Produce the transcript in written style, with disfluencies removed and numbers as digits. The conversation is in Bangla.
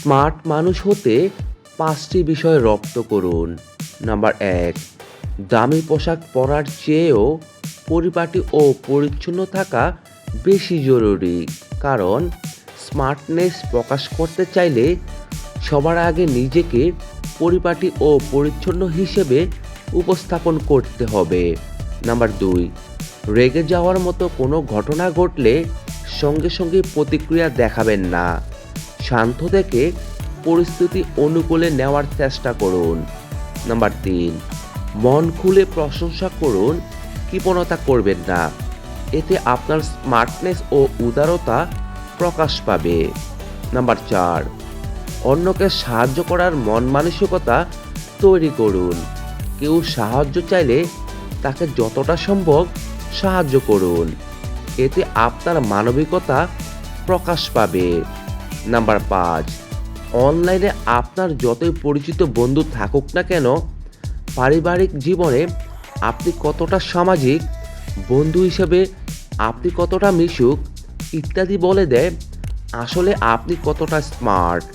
স্মার্ট মানুষ হতে 5টি বিষয় রপ্ত করুন। নাম্বার 1, দামি পোশাক পরার চেয়েও পরিপাটি ও পরিচ্ছন্ন থাকা বেশি জরুরি। কারণ স্মার্টনেস প্রকাশ করতে চাইলে সবার আগে নিজেকে পরিপাটি ও পরিচ্ছন্ন হিসেবে উপস্থাপন করতে হবে। নাম্বার 2, রেগে যাওয়ার মতো কোনো ঘটনা ঘটলে সঙ্গে সঙ্গে প্রতিক্রিয়া দেখাবেন না। শান্ত থেকে পরিস্থিতি অনুকূলে নেওয়ার চেষ্টা করুন। নাম্বার 3, মন খুলে প্রশংসা করুন, কৃপণতা করবেন না। এতে আপনার স্মার্টনেস ও উদারতা প্রকাশ পাবে। নাম্বার 4, অন্যকে সাহায্য করার মন মানসিকতা তৈরি করুন। কেউ সাহায্য চাইলে তাকে যতটা সম্ভব সাহায্য করুন। এতে আপনার মানবিকতা প্রকাশ পাবে। নাম্বার 5, অনলাইনে আপনার যতই পরিচিত বন্ধু থাকুক না কেন, পারিবারিক জীবনে আপনি কতটা সামাজিক, বন্ধু হিসেবে আপনি কতটা মিশুক ইত্যাদি বলে দেয় আসলে আপনি কতটা স্মার্ট।